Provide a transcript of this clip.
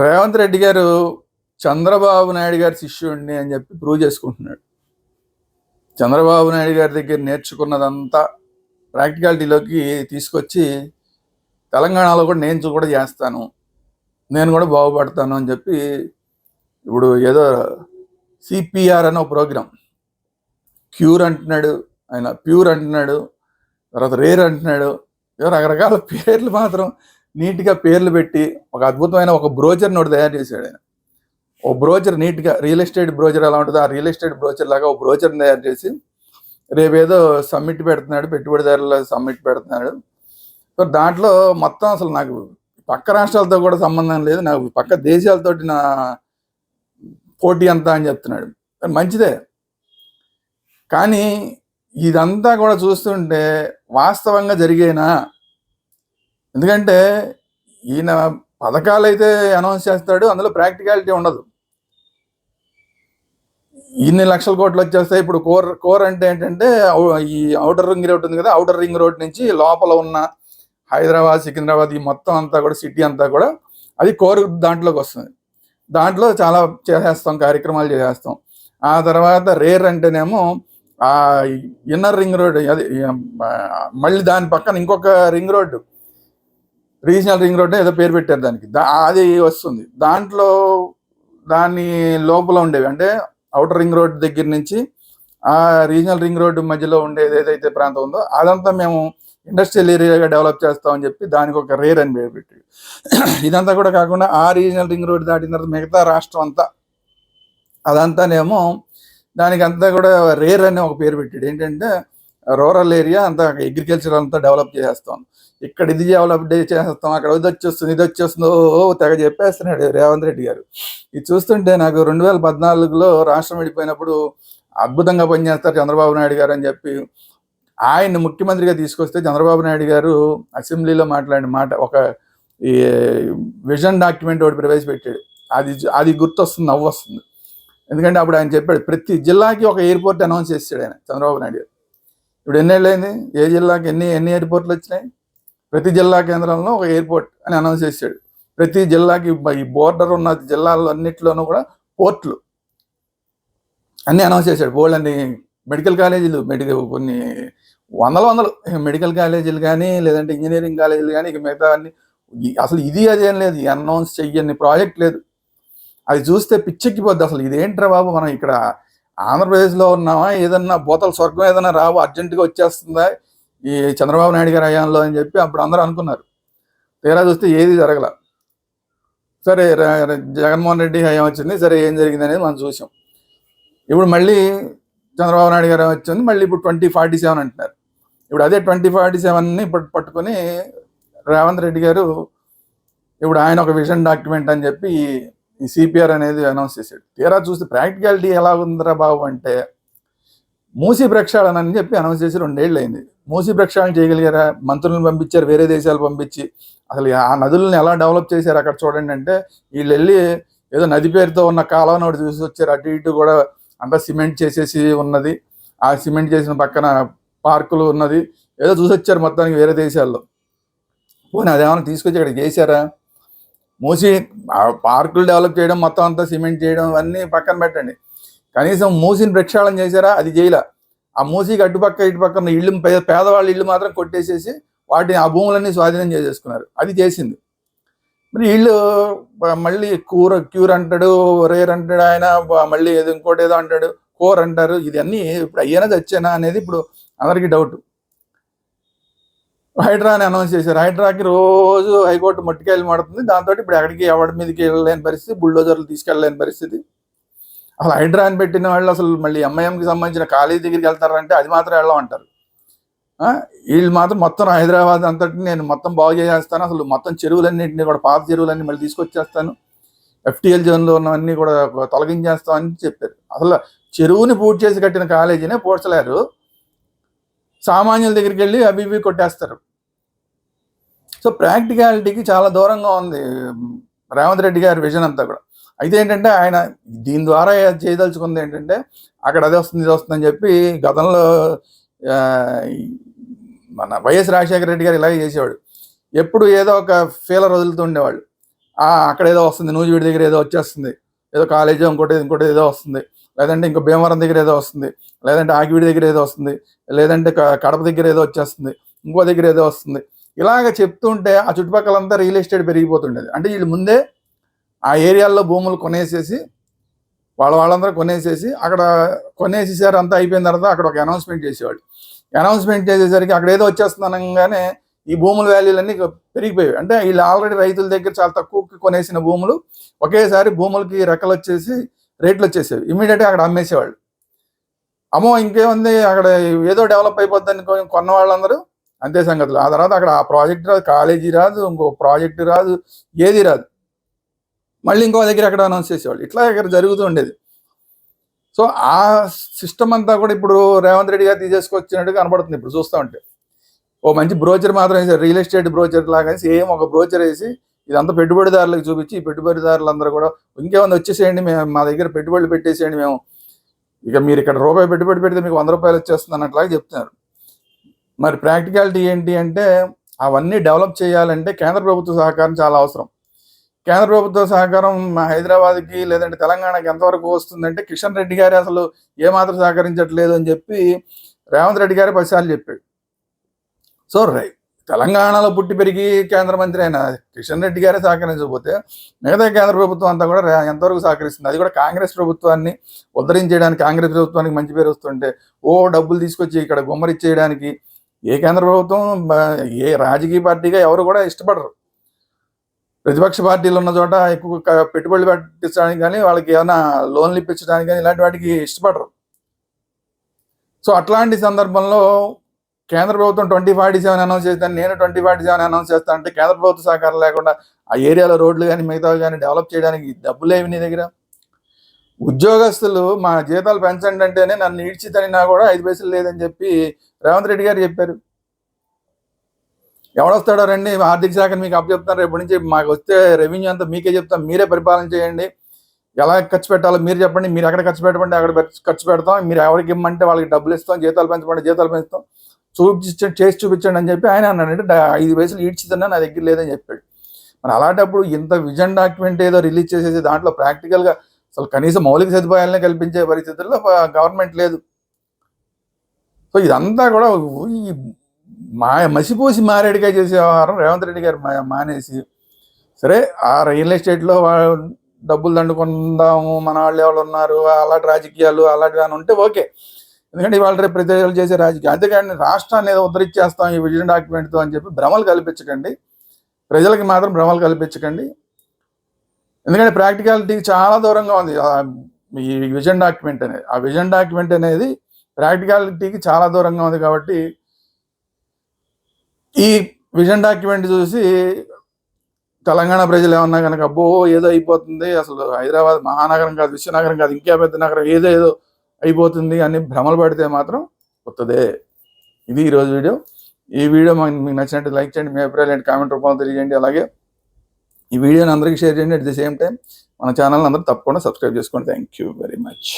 రేవంత్ రెడ్డి గారు చంద్రబాబు నాయుడు గారి శిష్యుడిని అని చెప్పి ప్రూవ్ చేసుకుంటున్నాడు. చంద్రబాబు నాయుడు గారి దగ్గర నేర్చుకున్నదంతా ప్రాక్టికాలిటీలోకి తీసుకొచ్చి తెలంగాణలో కూడా నేను కూడా చేస్తాను, నేను కూడా బాగుపడతాను అని చెప్పి ఇప్పుడు ఏదో సిపిఆర్ అనే ఒక ప్రోగ్రాం, క్యూర్ అంటున్నాడు, ఆయన ప్యూర్ అంటున్నాడు, తర్వాత రేర్ అంటున్నాడు, ఏదో రకరకాల పేర్లు మాత్రం నీట్గా పేర్లు పెట్టి ఒక అద్భుతమైన ఒక బ్రోచర్ని ఒకటి తయారు చేశాడు ఆయన. ఓ బ్రోచర్ నీట్గా రియల్ ఎస్టేట్ బ్రోచర్ ఎలా ఉంటుంది, ఆ రియల్ ఎస్టేట్ బ్రోచర్ లాగా ఒక బ్రోచర్ని తయారు చేసి రేపేదో సమ్మిట్ పెడుతున్నాడు, పెట్టుబడిదారుల సమ్మిట్ పెడుతున్నాడు. సో దాంట్లో మొత్తం అసలు నాకు పక్క రాష్ట్రాలతో కూడా సంబంధం లేదు, నాకు పక్క దేశాలతోటి నా పోటీ అంతా అని చెప్తున్నాడు. మంచిదే, కానీ ఇదంతా కూడా చూస్తుంటే వాస్తవంగా జరిగేనా? ఎందుకంటే ఈయన పథకాలు అయితే అనౌన్స్ చేస్తాడు, అందులో ప్రాక్టికాలిటీ ఉండదు. ఇన్ని లక్షల కోట్లు వచ్చేస్తాయి. ఇప్పుడు కోర్ అంటే ఏంటంటే ఈ ఔటర్ రింగ్ రోడ్ ఉంది కదా, ఔటర్ రింగ్ రోడ్ నుంచి లోపల ఉన్న హైదరాబాద్, సికింద్రాబాద్ ఈ మొత్తం అంతా కూడా సిటీ అంతా కూడా అది కోర్ దాంట్లోకి వస్తుంది. దాంట్లో చాలా చేసేస్తాం, కార్యక్రమాలు చేసేస్తాం. ఆ తర్వాత రేర్ అంటేనేమో ఆ ఇన్నర్ రింగ్ రోడ్, అది మళ్ళీ దాని పక్కన ఇంకొక ring road, regional ring road ఏదో పేరు పెట్టారు దానికి, అది వస్తుంది. దాంట్లో దాని లోపల ఉండేవి అంటే అవుటర్ రింగ్ రోడ్ దగ్గర నుంచి ఆ రీజనల్ రింగ్ రోడ్ మధ్యలో ఉండేది ఏదైతే ప్రాంతం ఉందో అదంతా మేము ఇండస్ట్రియల్ ఏరియాగా డెవలప్ చేస్తామని చెప్పి దానికి ఒక రేర్ అని పేరు పెట్టి, ఇదంతా కూడా కాకుండా ఆ రీజనల్ రింగ్ రోడ్ దాటిన తర్వాత మిగతా రాష్ట్రం అంతా అదంతానేమో దానికి అంతా కూడా రేర్ అని ఒక పేరు పెట్టాడు. ఏంటంటే రూరల్ ఏరియా అంతా అగ్రికల్చర్ అంతా డెవలప్ చేసేస్తాం, ఇక్కడ ఇది డెవలప్ చేసేస్తాం, అక్కడ ఇది వచ్చేస్తుంది, ఇది వచ్చేస్తుందో తెగ చెప్పేస్తున్నాడు రేవంత్ రెడ్డి గారు. ఇది చూస్తుంటే నాకు 2014లో రాష్ట్రం విడిపోయినప్పుడు అద్భుతంగా పనిచేస్తారు చంద్రబాబు నాయుడు గారు అని చెప్పి ఆయన్ని ముఖ్యమంత్రిగా తీసుకొస్తే చంద్రబాబు నాయుడు గారు అసెంబ్లీలో మాట్లాడిన మాట, ఒక ఈ విజన్ డాక్యుమెంట్ ఒకటి ప్రవేశపెట్టాడు. అది గుర్తొస్తుంది, నవ్వు వస్తుంది. ఎందుకంటే అప్పుడు ఆయన చెప్పాడు ప్రతి జిల్లాకి ఒక ఎయిర్పోర్ట్ అనౌన్స్ చేశాడు ఆయన చంద్రబాబు నాయుడు గారు. ఇప్పుడు ఎన్నేళ్ళైంది, ఏ జిల్లాకి ఎన్ని ఎయిర్పోర్ట్లు వచ్చినాయి? ప్రతి జిల్లా కేంద్రంలో ఒక ఎయిర్పోర్ట్ అని అనౌన్స్ చేశాడు. ప్రతి జిల్లాకి ఈ బోర్డర్ ఉన్న జిల్లాల్లో అన్నింటిలోనూ కూడా పోర్ట్లు అన్నీ అనౌన్స్ చేశాడు. బోల్డన్ని మెడికల్ కాలేజీలు, కొన్ని వందలు మెడికల్ కాలేజీలు కానీ లేదంటే ఇంజనీరింగ్ కాలేజీలు కానీ, ఇక మిగతా అన్ని అసలు ఇది అదేం లేదు, అనౌన్స్ చెయ్యని ప్రాజెక్ట్ లేదు. అది చూస్తే పిచ్చెక్కిపోద్ది. అసలు ఇదేంట్రా బాబు, మనం ఇక్కడ ఆంధ్రప్రదేశ్లో ఉన్నామా, ఏదన్నా బోతల స్వర్గం ఏదైనా రావు అర్జెంటుగా వచ్చేస్తుందా ఈ చంద్రబాబు నాయుడు గారి హయాంలో అని చెప్పి అప్పుడు అందరూ అనుకున్నారు. తీరా చూస్తే ఏది జరగల. సరే జగన్మోహన్ రెడ్డి హయాం వచ్చింది, సరే ఏం జరిగింది అనేది మనం చూసాం. ఇప్పుడు మళ్ళీ చంద్రబాబు నాయుడు గారు వచ్చింది, మళ్ళీ ఇప్పుడు 2047 అంటున్నారు. ఇప్పుడు అదే 2047ని ఇప్పుడు పట్టుకొని రేవంత్ రెడ్డి గారు ఇప్పుడు ఆయన ఒక విజన్ డాక్యుమెంట్ అని చెప్పి ఈ సిపిఆర్ అనేది అనౌన్స్ చేశాడు. తీరా చూస్తే ప్రాక్టికాలిటీ ఎలా ఉందిరా బాబు అంటే మూసీ ప్రక్షాళన అని చెప్పి అనౌన్స్ చేసి 2 ఏళ్ళు అయింది. మూసీ ప్రక్షాళన చేయగలిగారా? మంత్రులను పంపించారు, వేరే దేశాలు పంపించి. అసలు ఆ నదులను ఎలా డెవలప్ చేశారు అక్కడ చూడండి. అంటే వీళ్ళు వెళ్ళి ఏదో నది పేరుతో ఉన్న కాలువను ఒకటి చూసి వచ్చారు. అటు ఇటు కూడా అంతా సిమెంట్ చేసేసి ఉన్నది, ఆ సిమెంట్ చేసిన పక్కన పార్కులు ఉన్నది, ఏదో చూసి వచ్చారు మొత్తానికి వేరే దేశాల్లో. పోనీ అదేమన్నా తీసుకొచ్చి ఇక్కడ చేశారా? మూసి పార్కులు డెవలప్ చేయడం, మొత్తం అంతా సిమెంట్ చేయడం అన్నీ పక్కన పెట్టండి, కనీసం మూసిని ప్రక్షాళన చేశారా? అది చేయలే. ఆ మూసికి అటుపక్క ఇటుపక్కన ఇళ్ళు, పేదవాళ్ళ ఇళ్ళు మాత్రం కొట్టేసేసి వాటిని ఆ భూములన్నీ స్వాధీనం చేసేసుకున్నారు. అది చేసింది. మరి వీళ్ళు మళ్ళీ క్యూర్ అంటాడు, రేర్ అంటాడు ఆయన, మళ్ళీ ఏదో ఇంకోటి ఏదో అంటాడు, కోర్ అంటారు. ఇది అన్నీ ఇప్పుడు అయ్యేనా చచ్చానా అనేది ఇప్పుడు అందరికీ డౌట్. హైడ్రా అని అనౌన్స్ చేశారు. హైడ్రాకి రోజు హైకోర్టు మొట్టికాయలు మాడుతుంది. దాంతో ఇప్పుడు ఎక్కడికి ఎవరి మీదకి వెళ్ళలేని పరిస్థితి, బుల్డోజర్లు తీసుకెళ్ళలేని పరిస్థితి. అసలు హైడ్రా అని పెట్టిన వాళ్ళు అసలు మళ్ళీ ఎంఐఎంకి సంబంధించిన కాలేజీ దగ్గరికి వెళ్తారంటే అది మాత్రం వెళ్ళమంటారు. వీళ్ళు మాత్రం మొత్తం హైదరాబాద్ అంతటి నేను మొత్తం బాగు చేసేస్తాను, అసలు మొత్తం చెరువులన్నింటినీ కూడా, పాత చెరువులన్నీ మళ్ళీ తీసుకొచ్చేస్తాను, ఎఫ్టీఎల్ జోన్లో ఉన్నవన్నీ కూడా తొలగించేస్తామని చెప్పారు. అసలు చెరువుని పూర్తి చేసి కట్టిన కాలేజీనే పూడ్చలేరు, సామాన్యుల దగ్గరికి వెళ్ళి అవి ఇవి కొట్టేస్తారు. సో ప్రాక్టికాలిటీకి చాలా దూరంగా ఉంది రేవంత్ రెడ్డి గారి విజన్ అంతా కూడా. అయితే ఏంటంటే ఆయన దీని ద్వారా చేయదలుచుకుంది ఏంటంటే అక్కడ అదే వస్తుంది ఇది వస్తుందని చెప్పి గతంలో మన వైఎస్ రాజశేఖర రెడ్డి గారు ఇలాగే చేసేవాడు. ఎప్పుడు ఏదో ఒక ఫీలర్ వదులుతూ ఉండేవాళ్ళు. అక్కడ ఏదో వస్తుంది, నూజివీడి దగ్గర ఏదో వచ్చేస్తుంది, ఏదో కాలేజీ ఇంకోటి ఏదో వస్తుంది, లేదంటే ఇంకో భీమవరం దగ్గర ఏదో వస్తుంది, లేదంటే ఆకివీడి దగ్గర ఏదో వస్తుంది, లేదంటే కడప దగ్గర ఏదో వచ్చేస్తుంది, ఇంకో దగ్గర ఏదో వస్తుంది. ఇలాగ చెప్తుంటే ఆ చుట్టుపక్కలంతా రియల్ ఎస్టేట్ పెరిగిపోతుండేది. అంటే వీళ్ళు ముందే ఆ ఏరియాల్లో భూములు కొనేసేసి వాళ్ళందరూ కొనేసేసి అక్కడ కొనేసేసారు. అంతా అయిపోయిన తర్వాత అక్కడ ఒక అనౌన్స్మెంట్ చేసేవాళ్ళు. అనౌన్స్మెంట్ చేసేసరికి అక్కడ ఏదో వచ్చేస్తుంది అనగానే ఈ భూముల వాల్యూలన్నీ పెరిగిపోయాయి. అంటే వీళ్ళు ఆల్రెడీ రైతుల దగ్గర చాలా తక్కువకి కొనేసిన భూములు ఒకేసారి భూములకి రెక్కలు వచ్చేసి రేట్లు వచ్చేసేవి. ఇమీడియట్గా అక్కడ అమ్మేసేవాళ్ళు. అమ్మో ఇంకేముంది అక్కడ ఏదో డెవలప్ అయిపోద్దని కొన్న వాళ్ళందరూ అంతే సంగతులు. ఆ తర్వాత అక్కడ ఆ ప్రాజెక్ట్ రాదు, కాలేజీ రాదు, ఇంకో ప్రాజెక్టు రాదు, ఏది రాదు. మళ్ళీ ఇంకో దగ్గర అక్కడ అనౌన్స్ చేసేవాళ్ళు. ఇట్లా ఇక్కడ జరుగుతూ ఉండేది. సో ఆ సిస్టమ్ అంతా కూడా ఇప్పుడు రేవంత్ రెడ్డి గారు తీసేసుకొచ్చినట్టుగా కనబడుతుంది ఇప్పుడు చూస్తూ ఉంటే. ఓ మంచి బ్రోచర్ మాత్రం వేసారు, రియల్ ఎస్టేట్ బ్రోచర్ లాగా సేమ్ ఒక బ్రోచర్ వేసి ఇదంతా పెట్టుబడిదారులకు చూపించి, ఈ పెట్టుబడిదారులందరూ కూడా ఇంకేమైనా వచ్చేసేయండి, మేము మా దగ్గర పెట్టుబడులు పెట్టేసేయండి, మేము ఇక మీరు ఇక్కడ రూపాయి పెట్టుబడి పెడితే మీకు 100 రూపాయలు వచ్చేస్తుంది అన్నట్లాగా చెప్తున్నారు. మరి ప్రాక్టికాలిటీ ఏంటి అంటే అవన్నీ డెవలప్ చేయాలంటే కేంద్ర ప్రభుత్వ సహకారం చాలా అవసరం. కేంద్ర ప్రభుత్వ సహకారం హైదరాబాద్కి లేదంటే తెలంగాణకి ఎంతవరకు వస్తుందంటే కిషన్ రెడ్డి గారు అసలు ఏమాత్రం సహకరించట్లేదు అని చెప్పి రేవంత్ రెడ్డి గారే 10 సార్లు చెప్పాడు. సో తెలంగాణలో పుట్టి పెరిగి కేంద్ర మంత్రి అయిన కిషన్ రెడ్డి గారే సహకరించకపోతే మిగతా కేంద్ర ప్రభుత్వం అంతా కూడా ఎంతవరకు సహకరిస్తుంది? అది కూడా కాంగ్రెస్ ప్రభుత్వాన్ని ఉద్ధరించేయడానికి, కాంగ్రెస్ ప్రభుత్వానికి మంచి పేరు వస్తుంటే డబ్బులు తీసుకొచ్చి ఇక్కడ గుమ్మరిచ్చేయడానికి ఏ కేంద్ర ప్రభుత్వం, ఏ రాజకీయ పార్టీగా ఎవరు కూడా ఇష్టపడరు. ప్రతిపక్ష పార్టీలు ఉన్న చోట ఎక్కువ పెట్టుబడులు పెట్టించడానికి కానీ, వాళ్ళకి ఏమైనా లోన్లు ఇప్పించడానికి కానీ ఇలాంటి వాటికి ఇష్టపడరు. సో అట్లాంటి సందర్భంలో కేంద్ర ప్రభుత్వం 2047 అనౌన్స్ చేస్తాను, నేను 2047 అనౌన్స్ చేస్తాను అంటే కేంద్ర ప్రభుత్వ సహకారం లేకుండా ఆ ఏరియాలో రోడ్లు కానీ మిగతావి కానీ డెవలప్ చేయడానికి డబ్బులేవి నీ దగ్గర? ఉద్యోగస్తులు మా జీతాలు పెంచండి అంటేనే నన్ను ఈడ్చితనినా కూడా 5 పైసలు లేదని చెప్పి రేవంత్ రెడ్డి గారు చెప్పారు. ఎవడొస్తాడో రండి, ఆర్థిక శాఖను మీకు అప్పచెప్తాను, రేపు నుంచి మాకు వస్తే రెవెన్యూ అంతా మీకే చెప్తాం, మీరే పరిపాలన చేయండి, ఎలా ఖర్చు పెట్టాలో మీరు చెప్పండి, మీరు ఎక్కడ ఖర్చు పెట్టమంటే అక్కడ ఖర్చు పెడతాం, మీరు ఎవరికి ఇమ్మంటే వాళ్ళకి డబ్బులు ఇస్తాం, జీతాలు పెంచమంటే జీతాలు పెంచుతాం, చేసి చూపించండి అని చెప్పి ఆయన అన్నాడంటే 5 పైసలు ఈడ్చితన్నా నా దగ్గర లేదని చెప్పాడు. మరి అలాంటప్పుడు ఇంత విజన్ డాక్యుమెంట్ ఏదో రిలీజ్ చేసేసి దాంట్లో ప్రాక్టికల్గా అసలు కనీసం మౌలిక సదుపాయాలనే కల్పించే పరిస్థితుల్లో గవర్నమెంట్ లేదు. సో ఇదంతా కూడా ఈ మసిపూసి మారేడుగా చేసే వ్యవహారం రేవంత్ రెడ్డి గారు మానేసి, సరే ఆ రియల్ ఎస్టేట్లో డబ్బులు దండుకుందాము, మన వాళ్ళు ఎవరు ఉన్నారు, అలాంటి రాజకీయాలు అలాంటివి అని ఉంటే ఓకే. ఎందుకంటే ఇవాళ రేపు ప్రజలు చేసే రాజకీయం. అంతేకాని రాష్ట్రాన్ని ఏదో ఉద్ధరించేస్తాం ఈ విజన్ డాక్యుమెంట్తో అని చెప్పి భ్రమలు కల్పించకండి, ప్రజలకి మాత్రం భ్రమలు కల్పించకండి. ఎందుకంటే ప్రాక్టికాలిటీకి చాలా దూరంగా ఉంది ఈ విజన్ డాక్యుమెంట్ అనేది. ఆ విజన్ డాక్యుమెంట్ అనేది ప్రాక్టికాలిటీకి చాలా దూరంగా ఉంది. కాబట్టి ఈ విజన్ డాక్యుమెంట్ చూసి తెలంగాణ ప్రజలు ఏమన్నా కనుక అబ్బో ఏదో అయిపోతుంది, అసలు హైదరాబాద్ మహానగరం కాదు, విశ్వనగరం కాదు, ఇంకా పెద్ద నగరం, ఏదో అయిపోతుంది అని భ్రమలు పడితే మాత్రం వస్తుందే. ఇది ఈరోజు వీడియో. ఈ వీడియో మీకు నచ్చినట్టు లైక్ చేయండి, మీ అభిప్రాయాలు ఏంటి కామెంట్ రూపంలో తెలియజేయండి. అలాగే ఈ వీడియోని అందరికీ షేర్ చేయండి. అట్ ది సేమ్ టైం మన ఛానల్ని అందరూ తప్పకుండా సబ్స్క్రైబ్ చేసుకోండి. Thank you very much.